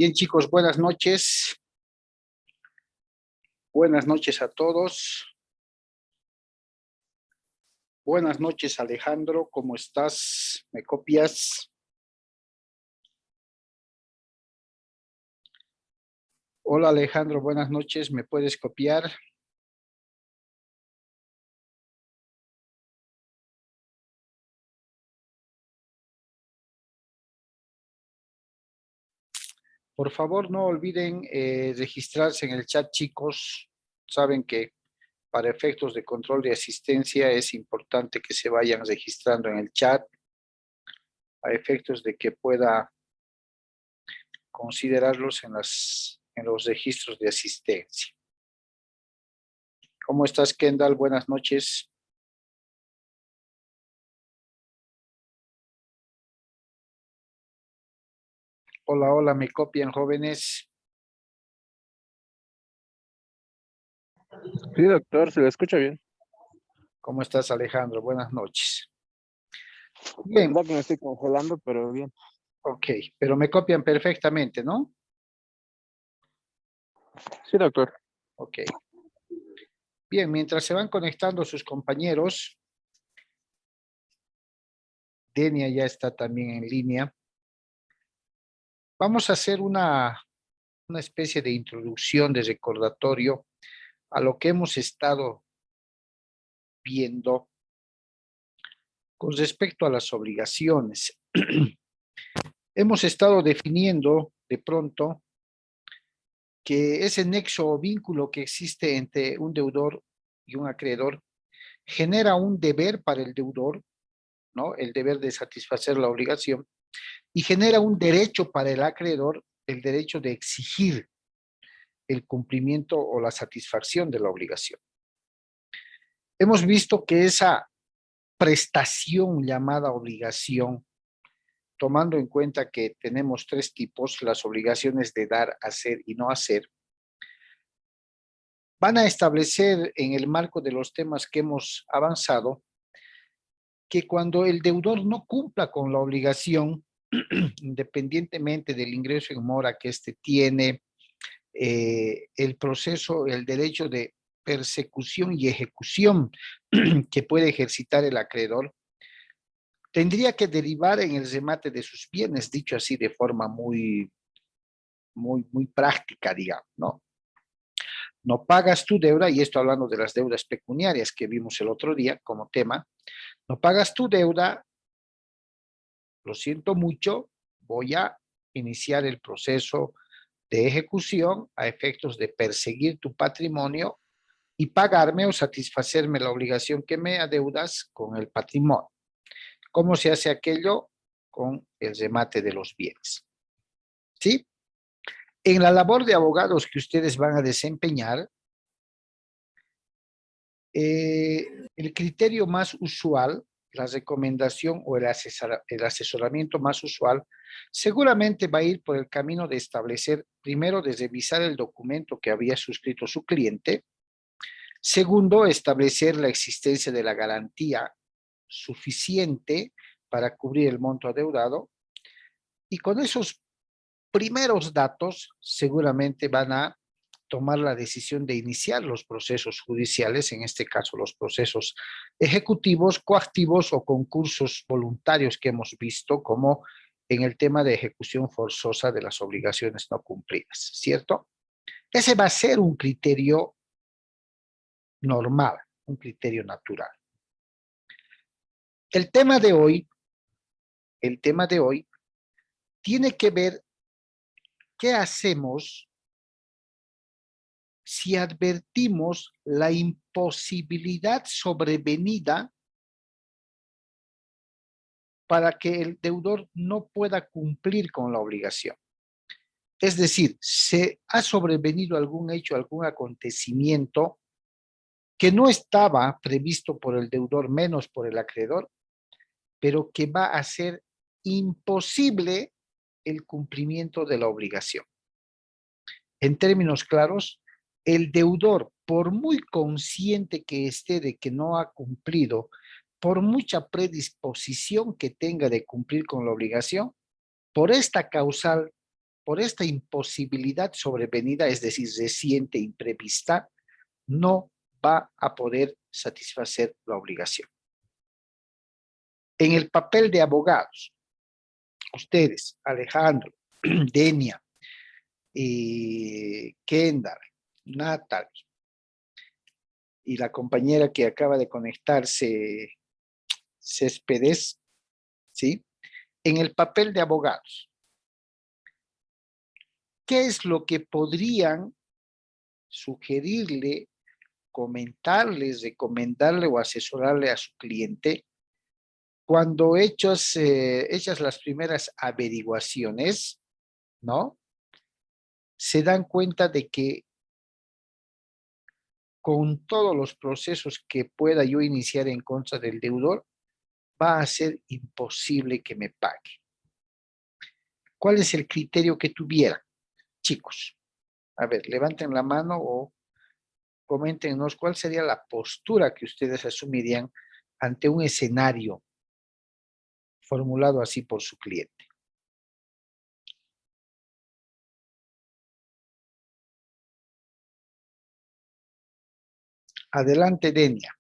Bien, chicos, buenas noches. Buenas noches a todos. Buenas noches, Alejandro. ¿Cómo estás? ¿Me copias? Hola, Alejandro. Buenas noches. ¿Me puedes copiar? Por favor, no olviden registrarse en el chat, chicos. Saben que para efectos de control de asistencia es importante que se vayan registrando en el chat a efectos de que pueda considerarlos en los registros de asistencia. ¿Cómo estás, Kendall? Buenas noches. Hola, hola, ¿me copian, jóvenes? Sí, doctor, se le escucha bien. ¿Cómo estás, Alejandro? Buenas noches. Bien. Bien, Que me estoy congelando, pero bien. ok, pero me copian perfectamente, ¿no? Sí, doctor. Ok. Bien, mientras se van conectando sus compañeros, Denia ya está también en línea. Vamos a hacer una especie de introducción, de recordatorio a lo que hemos estado viendo con respecto a las obligaciones. Hemos estado definiendo de pronto que ese nexo o vínculo que existe entre un deudor y un acreedor genera un deber para el deudor, ¿no? El deber de satisfacer la obligación, y genera un derecho para el acreedor, el derecho de exigir el cumplimiento o la satisfacción de la obligación. Hemos visto que esa prestación llamada obligación, tomando en cuenta que tenemos tres tipos, las obligaciones de dar, hacer y no hacer, van a establecer en el marco de los temas que hemos avanzado que cuando el deudor no cumpla con la obligación, independientemente del ingreso en mora que éste tiene, el proceso, el derecho de persecución y ejecución que puede ejercitar el acreedor, tendría que derivar en el remate de sus bienes, dicho así de forma muy práctica, digamos, ¿no? No pagas tu deuda, y esto hablando de las deudas pecuniarias que vimos el otro día como tema, no pagas tu deuda, lo siento mucho, voy a iniciar el proceso de ejecución a efectos de perseguir tu patrimonio y pagarme o satisfacerme la obligación que me adeudas con el patrimonio. ¿Cómo se hace aquello? Con el remate de los bienes. ¿Sí? En la labor de abogados que ustedes van a desempeñar, el criterio más usual, la recomendación o el asesoramiento más usual, seguramente va a ir por el camino de establecer, primero, de revisar el documento que había suscrito su cliente. Segundo, establecer la existencia de la garantía suficiente para cubrir el monto adeudado. Y con esos primeros datos, seguramente van a tomar la decisión de iniciar los procesos judiciales, en este caso los procesos ejecutivos, coactivos o concursos voluntarios que hemos visto, como en el tema de ejecución forzosa de las obligaciones no cumplidas, ¿cierto? Ese va a ser un criterio normal, un criterio natural. El tema de hoy tiene que ver qué hacemos si advertimos la imposibilidad sobrevenida para que el deudor no pueda cumplir con la obligación. Es decir, se ha sobrevenido algún hecho, algún acontecimiento que no estaba previsto por el deudor, menos por el acreedor, pero que va a ser imposible el cumplimiento de la obligación. En términos claros, el deudor, por muy consciente que esté de que no ha cumplido, por mucha predisposición que tenga de cumplir con la obligación, por esta causal, por esta imposibilidad sobrevenida, es decir, reciente, imprevista, no va a poder satisfacer la obligación. En el papel de abogados, ustedes, Alejandro, Denia, Kendall, Natalie, y la compañera que acaba de conectarse, Céspedes, ¿sí? En el papel de abogados, ¿qué es lo que podrían sugerirle, comentarles, recomendarle o asesorarle a su cliente cuando hechas las primeras averiguaciones, ¿no? Se dan cuenta de que con todos los procesos que pueda yo iniciar en contra del deudor, va a ser imposible que me pague. ¿Cuál es el criterio que tuvieran, chicos? A ver, levanten la mano o coméntenos cuál sería la postura que ustedes asumirían ante un escenario formulado así por su cliente. Adelante, Denia.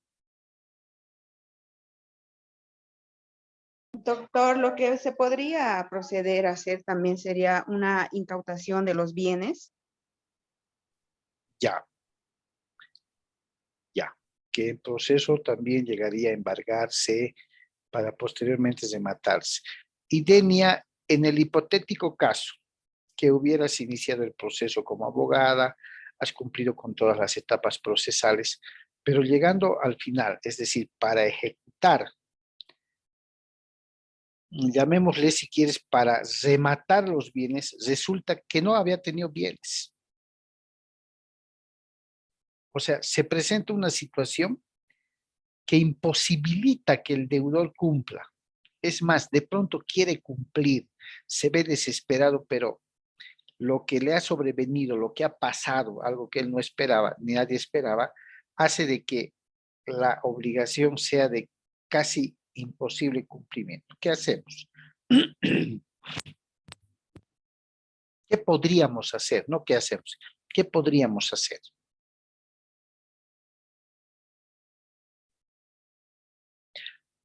Doctor, lo que se podría proceder a hacer también sería una incautación de los bienes. Ya. Que el proceso también llegaría a embargarse para posteriormente rematarse. Y Denia, en el hipotético caso que hubieras iniciado el proceso como abogada, has cumplido con todas las etapas procesales, pero llegando al final, es decir, para ejecutar, llamémosle si quieres, para rematar los bienes, resulta que no había tenido bienes. O sea, se presenta una situación que imposibilita que el deudor cumpla. Es más, de pronto quiere cumplir, se ve desesperado, pero lo que le ha sobrevenido, lo que ha pasado, algo que él no esperaba, ni nadie esperaba, hace de que la obligación sea de casi imposible cumplimiento. ¿Qué hacemos? ¿Qué podríamos hacer? No, ¿qué hacemos? ¿Qué podríamos hacer?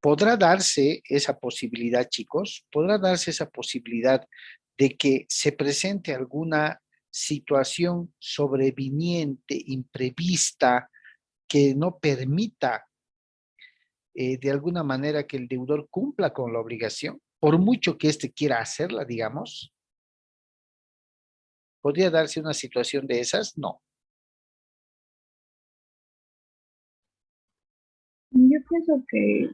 ¿Podrá darse esa posibilidad, chicos? ¿Podrá darse esa posibilidad de que se presente alguna situación sobreviniente, imprevista, que no permita de alguna manera que el deudor cumpla con la obligación? Por mucho que éste quiera hacerla, digamos. ¿Podría darse una situación de esas? No. Yo pienso que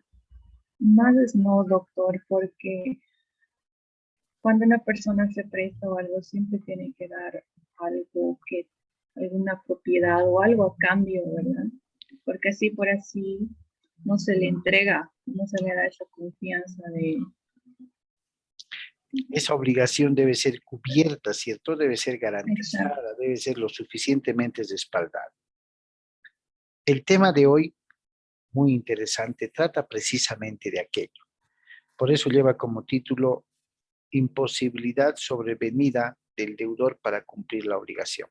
más es no, doctor, porque cuando una persona se presta o algo, siempre tiene que dar algo alguna propiedad o algo a cambio, ¿verdad? Porque así por así no se le entrega, no se le da esa confianza de... Esa obligación debe ser cubierta, ¿cierto? Debe ser Exacto. garantizada, debe ser lo suficientemente respaldada. El tema de hoy, muy interesante, trata precisamente de aquello. Por eso lleva como título Imposibilidad sobrevenida del deudor para cumplir la obligación.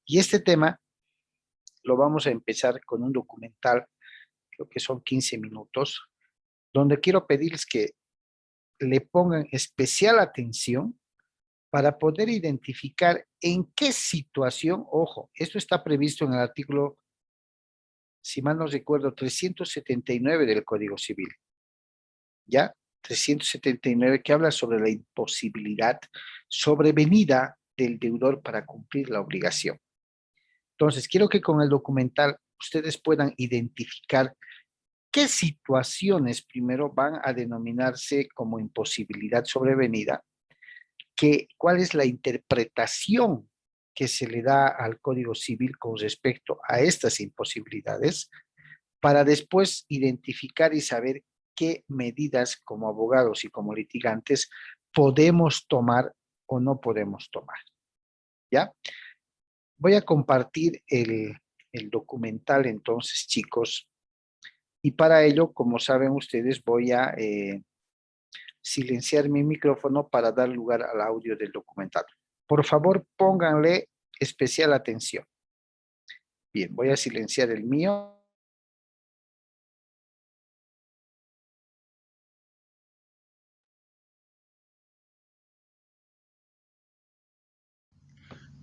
Y este tema lo vamos a empezar con un documental, creo que son 15 minutos, donde quiero pedirles que le pongan especial atención para poder identificar en qué situación, ojo, esto está previsto en el artículo, si mal no recuerdo, 379 del Código Civil, ¿ya? 379 que habla sobre la imposibilidad sobrevenida del deudor para cumplir la obligación. Entonces, quiero que con el documental ustedes puedan identificar qué situaciones primero van a denominarse como imposibilidad sobrevenida, cuál es la interpretación que se le da al Código Civil con respecto a estas imposibilidades, para después identificar y saber qué medidas como abogados y como litigantes podemos tomar o no podemos tomar. ¿Ya? Voy a compartir el documental entonces, chicos, y para ello, como saben ustedes, voy a silenciar mi micrófono para dar lugar al audio del documentado. Por favor, pónganle especial atención. Bien, voy a silenciar el mío.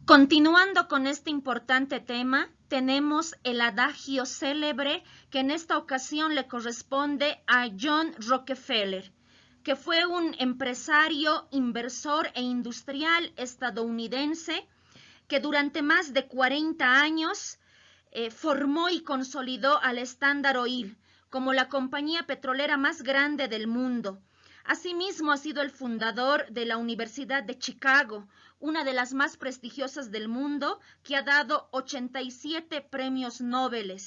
Continuando con este importante tema, tenemos el adagio célebre que en esta ocasión le corresponde a John Rockefeller, que fue un empresario, inversor e industrial estadounidense que durante más de 40 años formó y consolidó al Standard Oil como la compañía petrolera más grande del mundo. Asimismo, ha sido el fundador de la Universidad de Chicago, una de las más prestigiosas del mundo, que ha dado 87 premios Nobel.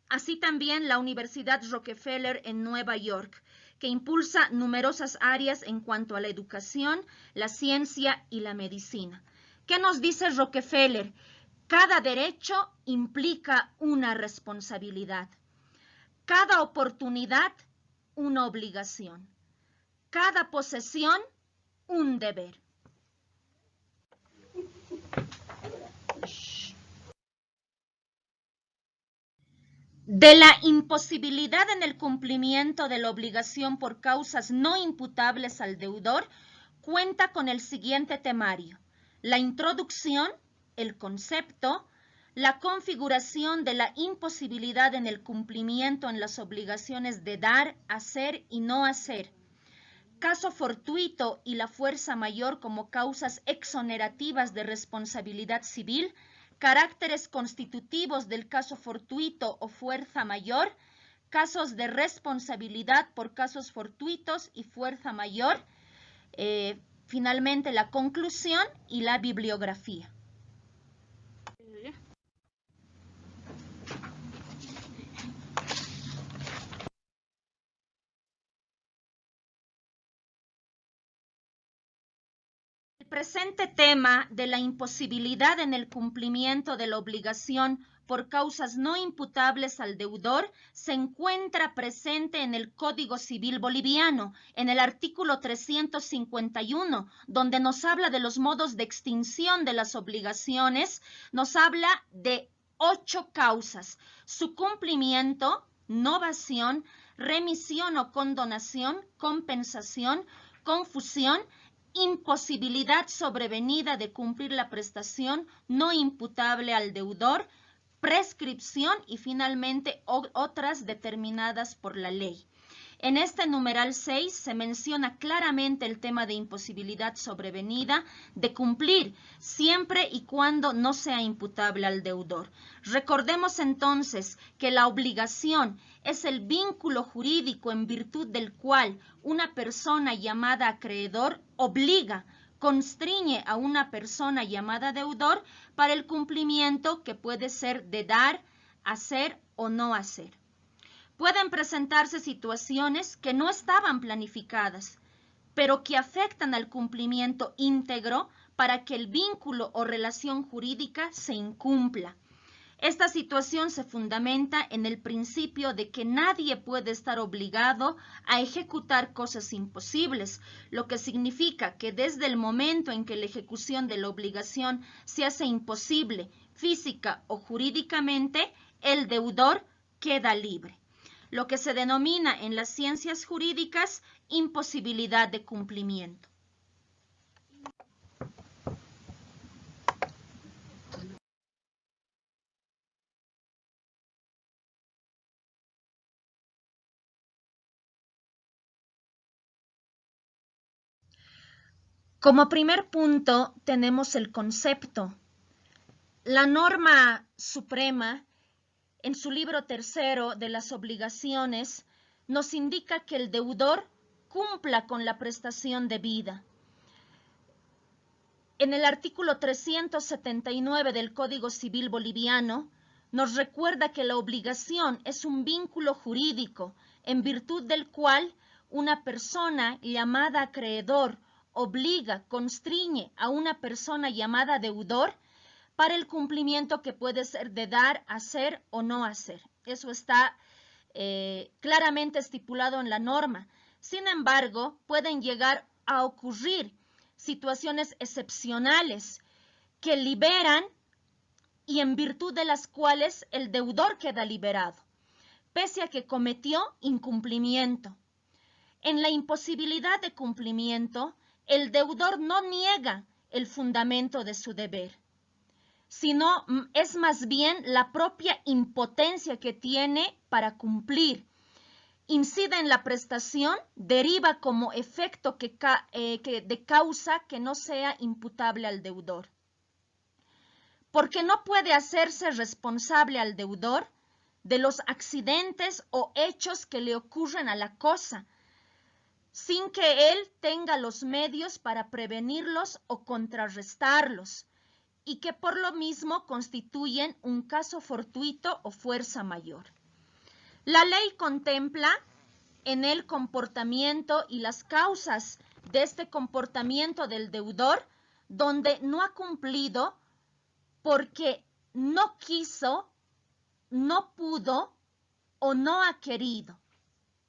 Así también la Universidad Rockefeller en Nueva York, que impulsa numerosas áreas en cuanto a la educación, la ciencia y la medicina. ¿Qué nos dice Rockefeller? Cada derecho implica una responsabilidad. Cada oportunidad, una obligación. Cada posesión, un deber. De la imposibilidad en el cumplimiento de la obligación por causas no imputables al deudor, cuenta con el siguiente temario: la introducción, el concepto, la configuración de la imposibilidad en el cumplimiento en las obligaciones de dar, hacer y no hacer, caso fortuito y la fuerza mayor como causas exonerativas de responsabilidad civil, caracteres constitutivos del caso fortuito o fuerza mayor, casos de responsabilidad por casos fortuitos y fuerza mayor, finalmente la conclusión y la bibliografía. El presente tema de la imposibilidad en el cumplimiento de la obligación por causas no imputables al deudor se encuentra presente en el Código Civil Boliviano, en el artículo 351, donde nos habla de los modos de extinción de las obligaciones, nos habla de 8 causas: su cumplimiento, novación, remisión o condonación, compensación, confusión, imposibilidad sobrevenida de cumplir la prestación no imputable al deudor, prescripción y finalmente otras determinadas por la ley. En este numeral 6 se menciona claramente el tema de imposibilidad sobrevenida de cumplir siempre y cuando no sea imputable al deudor. Recordemos entonces que la obligación es el vínculo jurídico en virtud del cual una persona llamada acreedor obliga, constriñe a una persona llamada deudor para el cumplimiento que puede ser de dar, hacer o no hacer. Pueden presentarse situaciones que no estaban planificadas, pero que afectan al cumplimiento íntegro para que el vínculo o relación jurídica se incumpla. Esta situación se fundamenta en el principio de que nadie puede estar obligado a ejecutar cosas imposibles, lo que significa que desde el momento en que la ejecución de la obligación se hace imposible física o jurídicamente, el deudor queda libre, lo que se denomina en las ciencias jurídicas imposibilidad de cumplimiento. Como primer punto tenemos el concepto. La norma suprema, en su libro tercero de las obligaciones, nos indica que el deudor cumpla con la prestación debida. En el artículo 379 del Código Civil Boliviano, nos recuerda que la obligación es un vínculo jurídico en virtud del cual una persona llamada acreedor obliga, constriñe a una persona llamada deudor para el cumplimiento que puede ser de dar, hacer o no hacer. Eso está claramente estipulado en la norma. Sin embargo, pueden llegar a ocurrir situaciones excepcionales que liberan y en virtud de las cuales el deudor queda liberado, pese a que cometió incumplimiento. En la imposibilidad de cumplimiento, el deudor no niega el fundamento de su deber, sino es más bien la propia impotencia que tiene para cumplir. Incide en la prestación, deriva como efecto de causa que no sea imputable al deudor. Porque no puede hacerse responsable al deudor de los accidentes o hechos que le ocurren a la cosa, sin que él tenga los medios para prevenirlos o contrarrestarlos, y que por lo mismo constituyen un caso fortuito o fuerza mayor. La ley contempla en el comportamiento y las causas de este comportamiento del deudor, donde no ha cumplido porque no quiso, no pudo o no ha querido.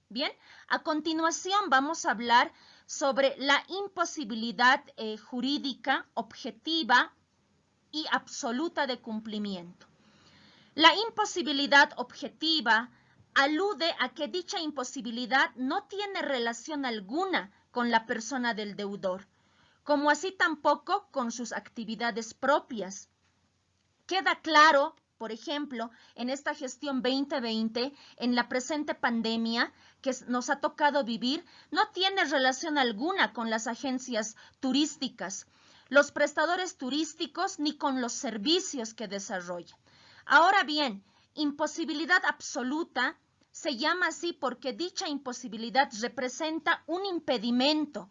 Bien, a continuación vamos a hablar sobre la imposibilidad jurídica objetiva y absoluta de cumplimiento. La imposibilidad objetiva alude a que dicha imposibilidad no tiene relación alguna con la persona del deudor, como así tampoco con sus actividades propias. Queda claro, por ejemplo, en esta gestión 2020, en la presente pandemia que nos ha tocado vivir, no tiene relación alguna con las agencias turísticas, los prestadores turísticos, ni con los servicios que desarrollan. Ahora bien, imposibilidad absoluta se llama así porque dicha imposibilidad representa un impedimento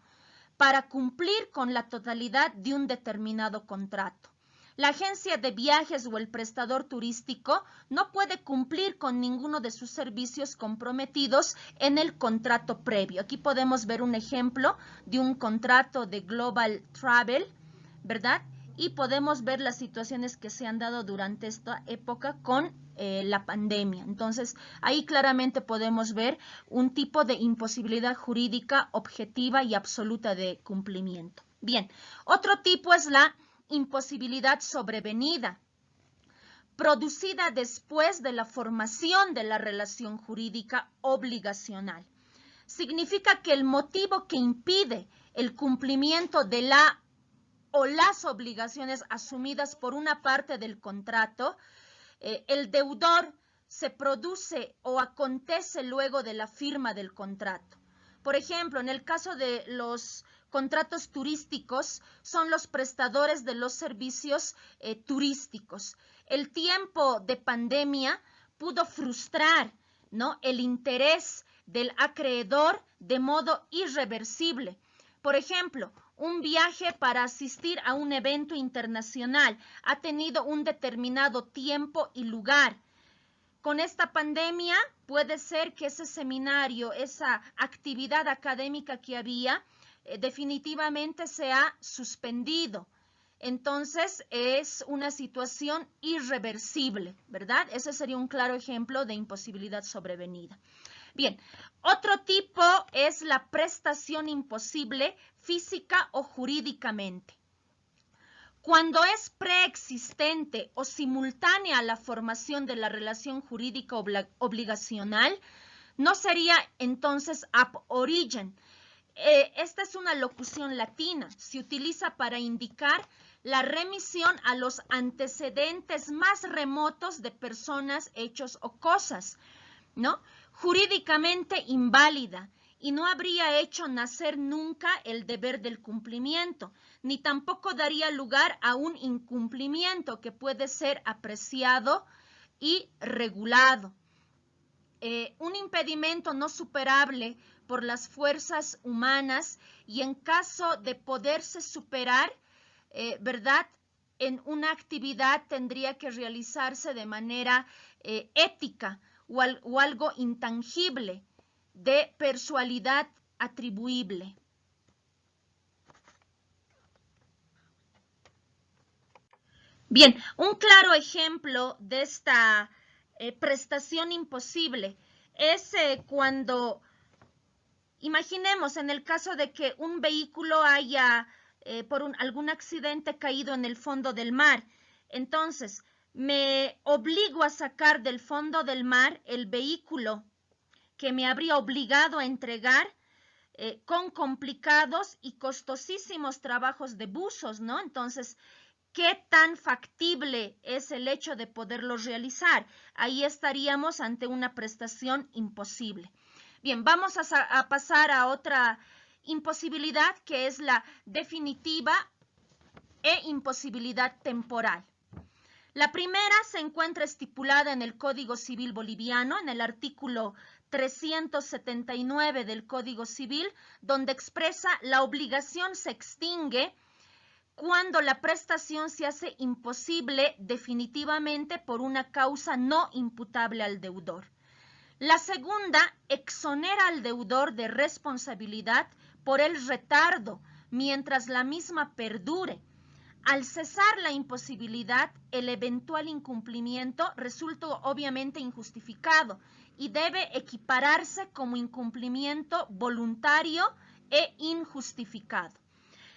para cumplir con la totalidad de un determinado contrato. La agencia de viajes o el prestador turístico no puede cumplir con ninguno de sus servicios comprometidos en el contrato previo. Aquí podemos ver un ejemplo de un contrato de Global Travel, ¿verdad? Y podemos ver las situaciones que se han dado durante esta época con la pandemia. Entonces, ahí claramente podemos ver un tipo de imposibilidad jurídica objetiva y absoluta de cumplimiento. Bien, otro tipo es la imposibilidad sobrevenida, producida después de la formación de la relación jurídica obligacional. Significa que el motivo que impide el cumplimiento de la o las obligaciones asumidas por una parte del contrato, el deudor se produce o acontece luego de la firma del contrato. Por ejemplo, en el caso de los contratos turísticos, son los prestadores de los servicios turísticos. El tiempo de pandemia pudo frustrar, ¿no?, el interés del acreedor de modo irreversible. Por ejemplo, un viaje para asistir a un evento internacional ha tenido un determinado tiempo y lugar. Con esta pandemia puede ser que ese seminario, esa actividad académica que había, definitivamente se ha suspendido. Entonces es una situación irreversible, ¿verdad? Ese sería un claro ejemplo de imposibilidad sobrevenida. Bien, otro tipo es la prestación imposible física o jurídicamente. Cuando es preexistente o simultánea a la formación de la relación jurídica obligacional, no sería entonces ab origem. Esta es una locución latina, se utiliza para indicar la remisión a los antecedentes más remotos de personas, hechos o cosas, ¿no? Jurídicamente inválida y no habría hecho nacer nunca el deber del cumplimiento, ni tampoco daría lugar a un incumplimiento que puede ser apreciado y regulado. Un impedimento no superable por las fuerzas humanas y en caso de poderse superar, ¿verdad?, en una actividad tendría que realizarse de manera ética o algo intangible de personalidad atribuible. Bien, un claro ejemplo de esta prestación imposible es cuando Imaginemos en el caso de que un vehículo haya por algún accidente caído en el fondo del mar. Entonces, me obligo a sacar del fondo del mar el vehículo que me habría obligado a entregar con complicados y costosísimos trabajos de buzos, ¿no? Entonces, ¿qué tan factible es el hecho de poderlo realizar? Ahí estaríamos ante una prestación imposible. Bien, vamos a pasar a otra imposibilidad, que es la definitiva e imposibilidad temporal. La primera se encuentra estipulada en el Código Civil Boliviano, en el artículo 379 del Código Civil, donde expresa la obligación se extingue cuando la prestación se hace imposible definitivamente por una causa no imputable al deudor. La segunda exonera al deudor de responsabilidad por el retardo mientras la misma perdure. Al cesar la imposibilidad, el eventual incumplimiento resulta obviamente injustificado y debe equipararse como incumplimiento voluntario e injustificado.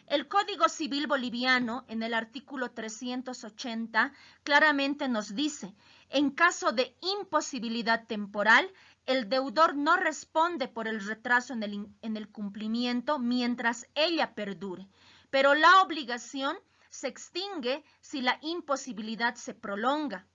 El Código Civil Boliviano, en el artículo 380, claramente nos dice, en caso de imposibilidad temporal, el deudor no responde por el retraso en el cumplimiento mientras ella perdure, pero la obligación se extingue si la imposibilidad se prolonga,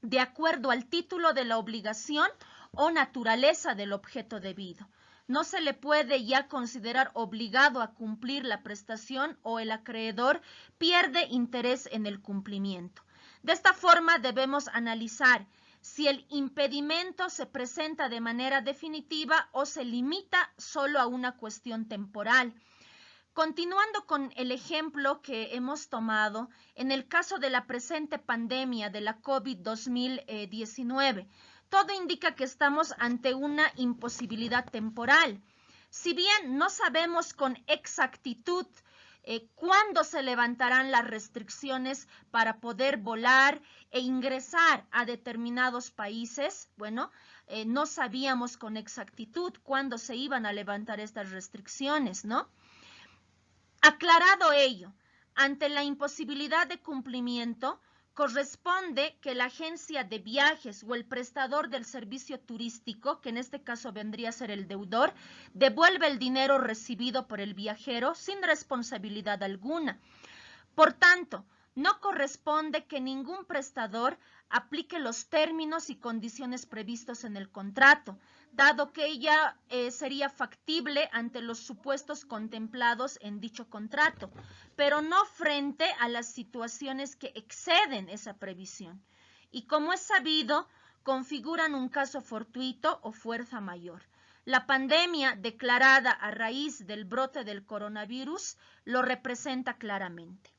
de acuerdo al título de la obligación o naturaleza del objeto debido. No se le puede ya considerar obligado a cumplir la prestación o el acreedor pierde interés en el cumplimiento. De esta forma debemos analizar si el impedimento se presenta de manera definitiva o se limita solo a una cuestión temporal. Continuando con el ejemplo que hemos tomado, en el caso de la presente pandemia de la COVID-2019, todo indica que estamos ante una imposibilidad temporal. Si bien no sabemos con exactitud cuándo se levantarán las restricciones para poder volar e ingresar a determinados países, bueno, no sabíamos con exactitud cuándo se iban a levantar estas restricciones, ¿no? Aclarado ello, ante la imposibilidad de cumplimiento, corresponde que la agencia de viajes o el prestador del servicio turístico, que en este caso vendría a ser el deudor, devuelve el dinero recibido por el viajero sin responsabilidad alguna. Por tanto, no corresponde que ningún prestador aplique los términos y condiciones previstos en el contrato, dado que ella sería factible ante los supuestos contemplados en dicho contrato, pero no frente a las situaciones que exceden esa previsión. Y como es sabido, configuran un caso fortuito o fuerza mayor. La pandemia declarada a raíz del brote del coronavirus lo representa claramente.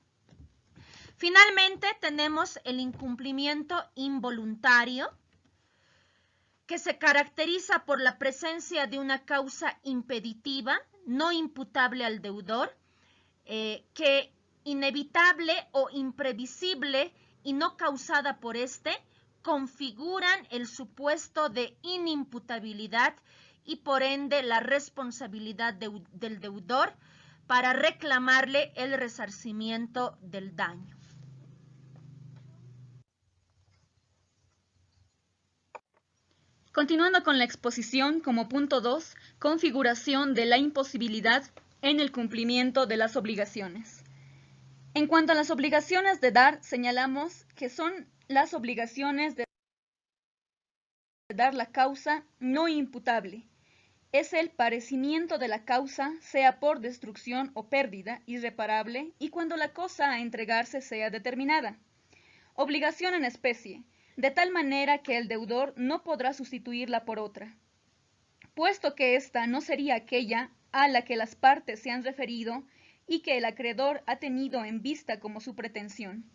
Finalmente, tenemos el incumplimiento involuntario, que se caracteriza por la presencia de una causa impeditiva, no imputable al deudor, que inevitable o imprevisible y no causada por éste, configuran el supuesto de inimputabilidad y por ende la responsabilidad del deudor para reclamarle el resarcimiento del daño. Continuando con la exposición, como punto 2, configuración de la imposibilidad en el cumplimiento de las obligaciones. En cuanto a las obligaciones de dar, señalamos que son las obligaciones de dar la causa no imputable. Es el parecimiento de la causa, sea por destrucción o pérdida irreparable, y cuando la cosa a entregarse sea determinada. Obligación en especie, de tal manera que el deudor no podrá sustituirla por otra, puesto que ésta no sería aquella a la que las partes se han referido y que el acreedor ha tenido en vista como su pretensión.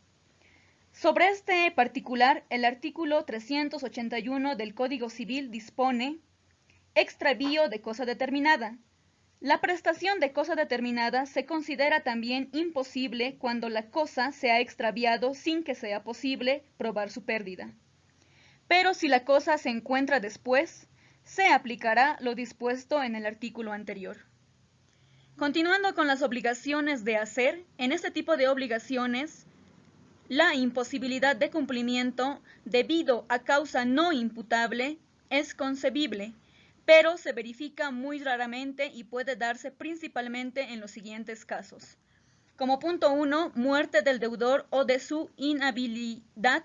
Sobre este particular, el artículo 381 del Código Civil dispone: extravío de cosa determinada. La prestación de cosa determinada se considera también imposible cuando la cosa se ha extraviado sin que sea posible probar su pérdida. Pero si la cosa se encuentra después, Se aplicará lo dispuesto en el artículo anterior. Continuando con las obligaciones de hacer, en este tipo de obligaciones, la imposibilidad de cumplimiento debido a causa no imputable es concebible, pero se verifica muy raramente y puede darse principalmente en los siguientes casos. Como punto 1, muerte del deudor o de su inhabilidad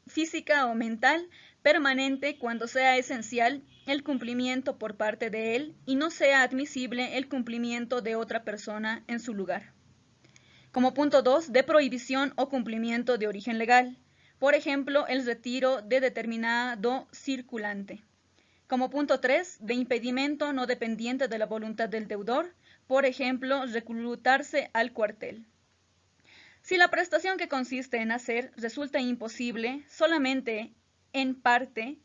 física o mental permanente cuando sea esencial el cumplimiento por parte de él y no sea admisible el cumplimiento de otra persona en su lugar. Como punto 2, de prohibición o cumplimiento de origen legal. Por ejemplo, el retiro de determinado circulante. Como punto 3, de impedimento no dependiente de la voluntad del deudor. Por ejemplo, reclutarse al cuartel. Si la prestación que consiste en hacer resulta imposible solamente en parte,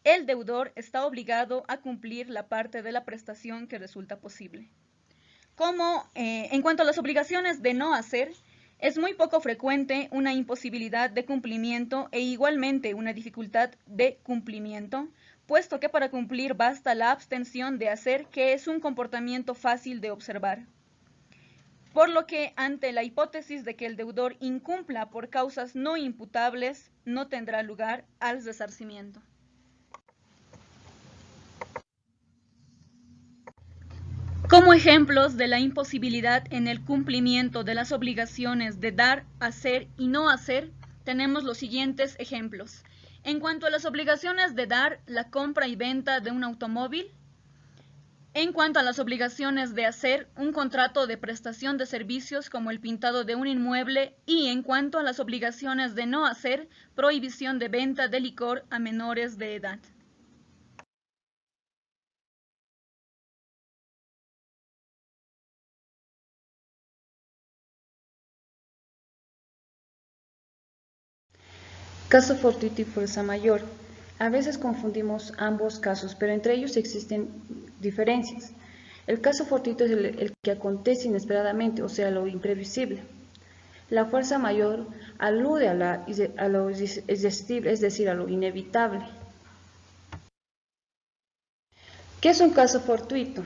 el deudor está obligado a cumplir la parte de la prestación que resulta posible. En cuanto a las obligaciones de no hacer, es muy poco frecuente una imposibilidad de cumplimiento e igualmente una dificultad de cumplimiento, puesto que para cumplir basta la abstención de hacer, que es un comportamiento fácil de observar. Por lo que, ante la hipótesis de que el deudor incumpla por causas no imputables, no tendrá lugar al resarcimiento. Como ejemplos de la imposibilidad en el cumplimiento de las obligaciones de dar, hacer y no hacer, tenemos los siguientes ejemplos. En cuanto a las obligaciones de dar, la compra y venta de un automóvil. En cuanto a las obligaciones de hacer, un contrato de prestación de servicios como el pintado de un inmueble, y en cuanto a las obligaciones de no hacer, prohibición de venta de licor a menores de edad. Caso fortuito y fuerza mayor. A veces confundimos ambos casos, pero entre ellos existen diferencias. El caso fortuito es el que acontece inesperadamente, o sea, lo imprevisible. La fuerza mayor alude a lo irresistible, es decir, a lo inevitable. ¿Qué es un caso fortuito?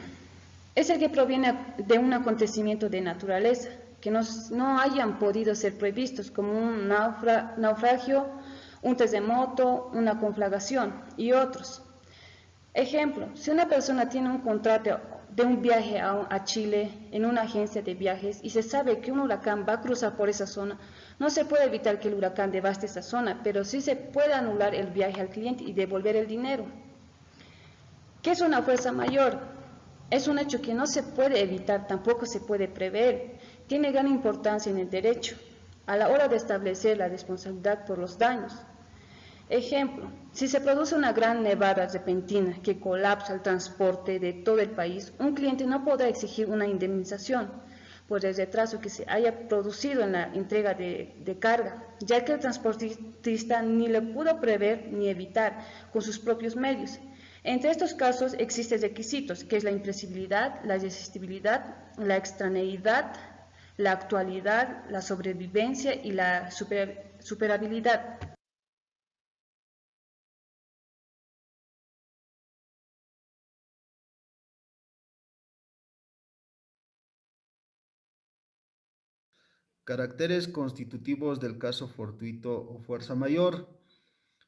Es el que proviene de un acontecimiento de naturaleza, que no hayan podido ser previstos, como un naufragio, un terremoto, una conflagración y otros. Ejemplo, si una persona tiene un contrato de un viaje a Chile en una agencia de viajes y se sabe que un huracán va a cruzar por esa zona, no se puede evitar que el huracán devaste esa zona, pero sí se puede anular el viaje al cliente y devolver el dinero. ¿Qué es una fuerza mayor? Es un hecho que no se puede evitar, tampoco se puede prever. Tiene gran importancia en el derecho a la hora de establecer la responsabilidad por los daños. Ejemplo, si se produce una gran nevada repentina que colapsa el transporte de todo el país, un cliente no podrá exigir una indemnización por el retraso que se haya producido en la entrega de carga, ya que el transportista ni lo pudo prever ni evitar con sus propios medios. Entre estos casos existen requisitos, que es la imprevisibilidad, la resistibilidad, la extraneidad, la actualidad, la sobrevivencia y la superabilidad. Caracteres constitutivos del caso fortuito o fuerza mayor.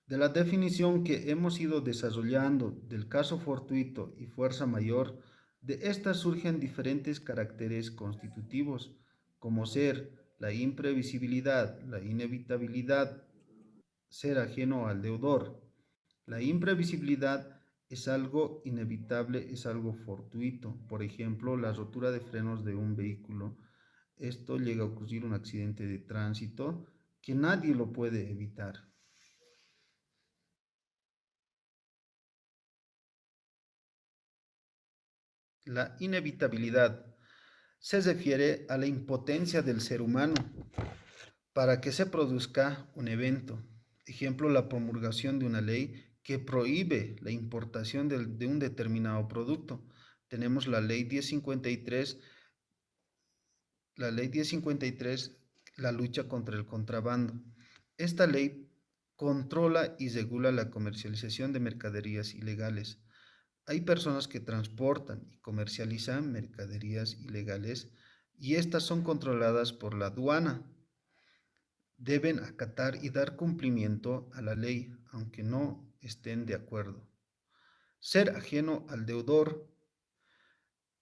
De la definición que hemos ido desarrollando del caso fortuito y fuerza mayor, de estas surgen diferentes caracteres constitutivos, como ser la imprevisibilidad, la inevitabilidad, ser ajeno al deudor. La imprevisibilidad es algo inevitable, es algo fortuito. Por ejemplo, la rotura de frenos de un vehículo. Esto llega a ocurrir un accidente de tránsito que nadie lo puede evitar. La inevitabilidad se refiere a la impotencia del ser humano para que se produzca un evento. Ejemplo, la promulgación de una ley que prohíbe la importación de un determinado producto. Tenemos la ley 1053, la lucha contra el contrabando. Esta ley controla y regula la comercialización de mercaderías ilegales. Hay personas que transportan y comercializan mercaderías ilegales y estas son controladas por la aduana. Deben acatar y dar cumplimiento a la ley, aunque no estén de acuerdo. Ser ajeno al deudor.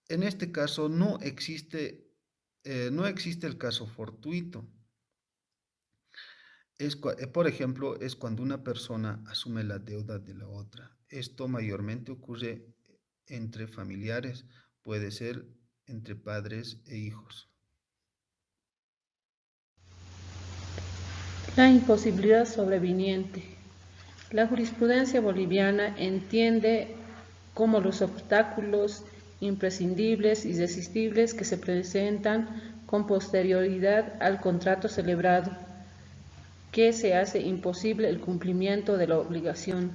En este caso no existe el caso fortuito. Por ejemplo, es cuando una persona asume la deuda de la otra. Esto mayormente ocurre entre familiares, puede ser entre padres e hijos. La imposibilidad sobreviniente. La jurisprudencia boliviana entiende como los obstáculos imprescindibles y irresistibles que se presentan con posterioridad al contrato celebrado, que se hace imposible el cumplimiento de la obligación.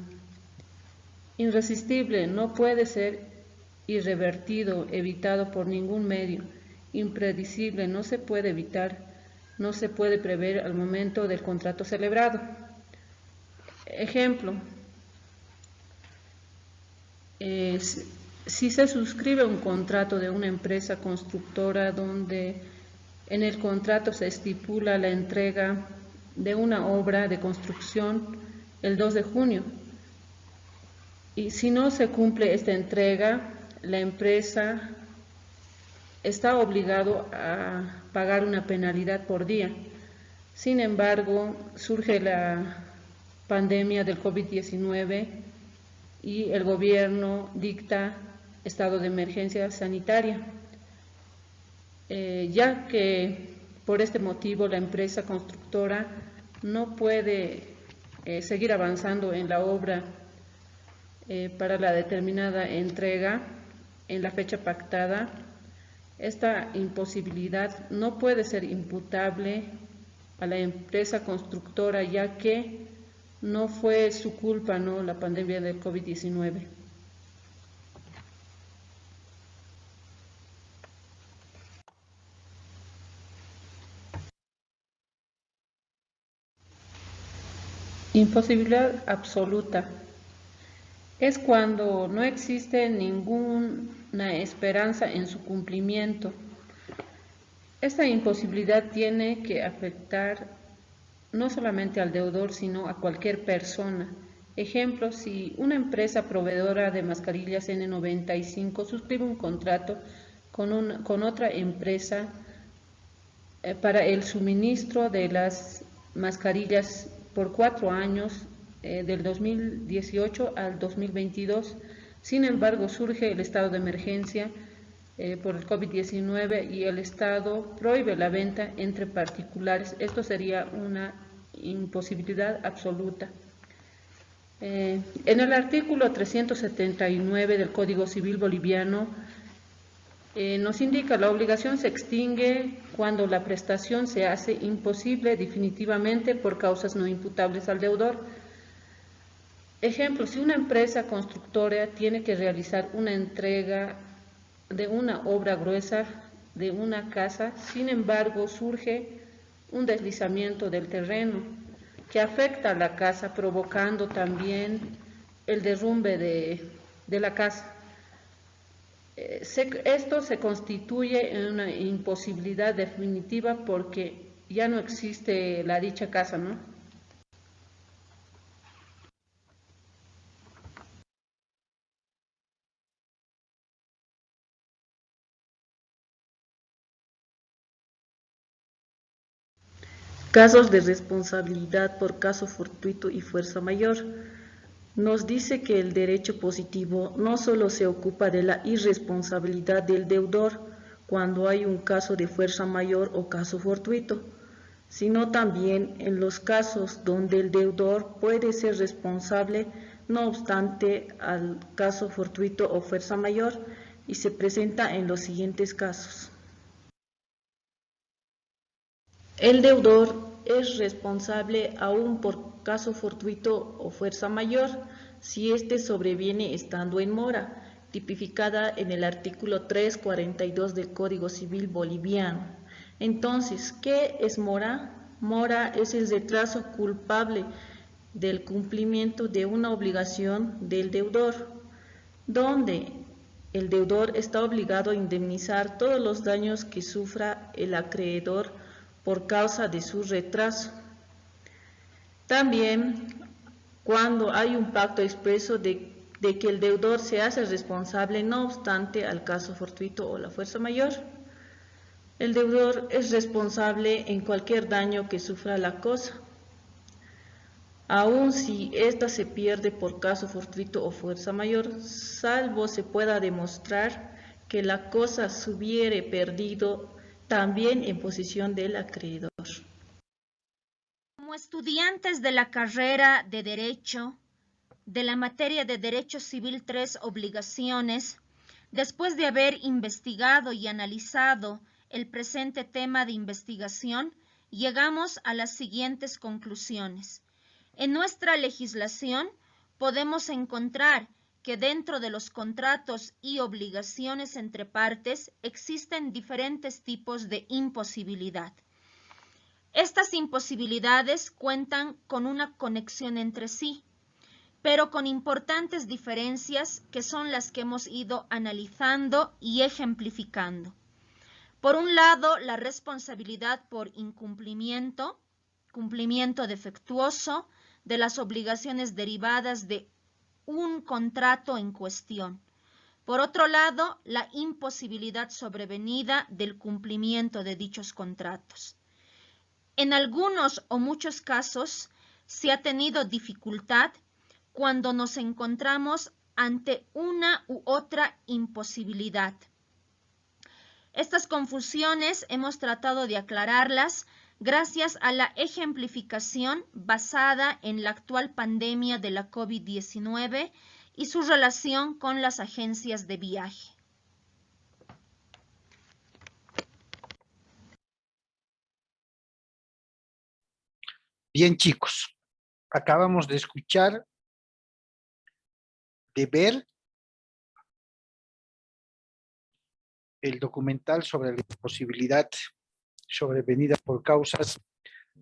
Irresistible no puede ser irrevertido, evitado por ningún medio. Impredecible no se puede evitar, no se puede prever al momento del contrato celebrado. Ejemplo, si se suscribe un contrato de una empresa constructora donde en el contrato se estipula la entrega de una obra de construcción el 2 de junio, y si no se cumple esta entrega, la empresa está obligado a pagar una penalidad por día. Sin embargo, surge la pandemia del COVID-19 y el gobierno dicta estado de emergencia sanitaria, ya que por este motivo la empresa constructora no puede seguir avanzando en la obra para la determinada entrega en la fecha pactada. Esta imposibilidad no puede ser imputable a la empresa constructora, ya que no fue su culpa, ¿no?, la pandemia del COVID-19. Imposibilidad absoluta. Es cuando no existe ninguna esperanza en su cumplimiento. Esta imposibilidad tiene que afectar no solamente al deudor, sino a cualquier persona. Ejemplo, si una empresa proveedora de mascarillas N95 suscribe un contrato con otra empresa para el suministro de las mascarillas por 4 años, del 2018 al 2022. Sin embargo, surge el estado de emergencia por el COVID-19 y el Estado prohíbe la venta entre particulares. Esto sería una imposibilidad absoluta. En el artículo 379 del Código Civil boliviano nos indica: la obligación se extingue cuando la prestación se hace imposible definitivamente por causas no imputables al deudor. Ejemplo, si una empresa constructora tiene que realizar una entrega de una obra gruesa de una casa, sin embargo surge un deslizamiento del terreno que afecta a la casa, provocando también el derrumbe de la casa. Esto se constituye en una imposibilidad definitiva porque ya no existe la dicha casa, ¿no? Casos de responsabilidad por caso fortuito y fuerza mayor. Nos dice que el derecho positivo no solo se ocupa de la irresponsabilidad del deudor cuando hay un caso de fuerza mayor o caso fortuito, sino también en los casos donde el deudor puede ser responsable no obstante al caso fortuito o fuerza mayor, y se presenta en los siguientes casos. El deudor es responsable aún por caso fortuito o fuerza mayor si éste sobreviene estando en mora, tipificada en el artículo 342 del Código Civil boliviano. Entonces, ¿qué es mora? Mora es el retraso culpable del cumplimiento de una obligación del deudor. donde el deudor está obligado a indemnizar todos los daños que sufra el acreedor por causa de su retraso. También, cuando hay un pacto expreso de que el deudor se hace responsable no obstante al caso fortuito o la fuerza mayor, el deudor es responsable en cualquier daño que sufra la cosa, aun si ésta se pierde por caso fortuito o fuerza mayor, salvo se pueda demostrar que la cosa se hubiere perdido también en posesión del acreedor. Como estudiantes de la carrera de Derecho, de la materia de Derecho Civil 3, obligaciones, después de haber investigado y analizado el presente tema de investigación, llegamos a las siguientes conclusiones. En nuestra legislación podemos encontrar que dentro de los contratos y obligaciones entre partes existen diferentes tipos de imposibilidad. Estas imposibilidades cuentan con una conexión entre sí, pero con importantes diferencias que son las que hemos ido analizando y ejemplificando. Por un lado, la responsabilidad por incumplimiento, cumplimiento defectuoso de las obligaciones derivadas de un contrato en cuestión. Por otro lado, la imposibilidad sobrevenida del cumplimiento de dichos contratos. En algunos o muchos casos se ha tenido dificultad cuando nos encontramos ante una u otra imposibilidad. Estas confusiones hemos tratado de aclararlas gracias a la ejemplificación basada en la actual pandemia de la COVID-19 y su relación con las agencias de viaje. Bien, chicos, acabamos de escuchar, de ver el documental sobre la imposibilidad sobrevenida por causas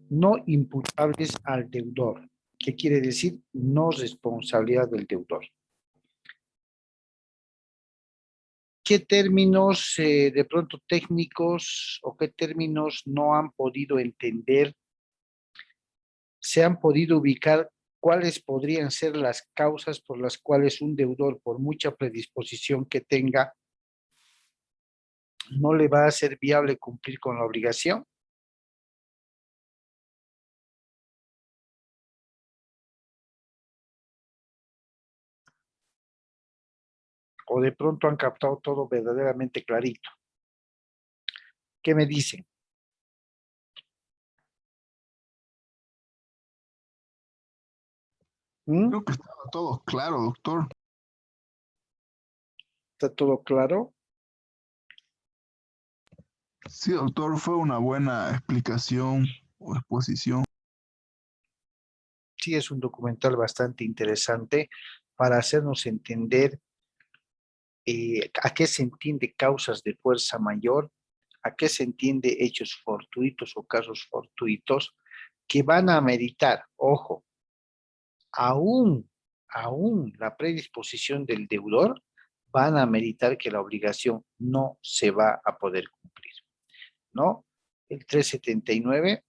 no imputables al deudor, que quiere decir no responsabilidad del deudor. ¿Qué términos de pronto técnicos o qué términos no han podido entender? ¿Se han podido ubicar cuáles podrían ser las causas por las cuales un deudor, por mucha predisposición que tenga, no le va a ser viable cumplir con la obligación? ¿O de pronto han captado todo verdaderamente clarito? ¿Qué me dicen? Creo que estaba todo claro, doctor. ¿Está todo claro? Sí, doctor, fue una buena explicación o exposición. Sí, es un documental bastante interesante para hacernos entender a qué se entiende causas de fuerza mayor, a qué se entiende hechos fortuitos o casos fortuitos que van a ameritar, ojo, aún la predisposición del deudor, van a ameritar que la obligación no se va a poder cumplir, ¿no? El 379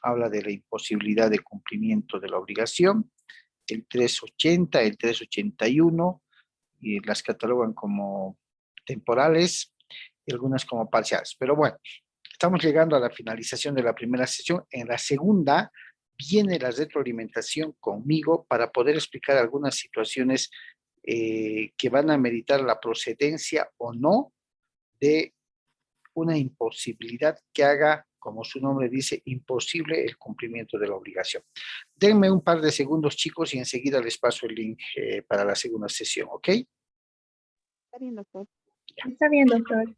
habla de la imposibilidad de cumplimiento de la obligación, el 380, el 381, y las catalogan como temporales y algunas como parciales. Pero bueno, estamos llegando a la finalización de la primera sesión. En la segunda viene la retroalimentación conmigo para poder explicar algunas situaciones que van a meritar la procedencia o no de una imposibilidad que haga, como su nombre dice, imposible el cumplimiento de la obligación. Denme un par de segundos, chicos, y enseguida les paso el link para la segunda sesión, ¿ok? Está bien, doctor. Está bien, doctor.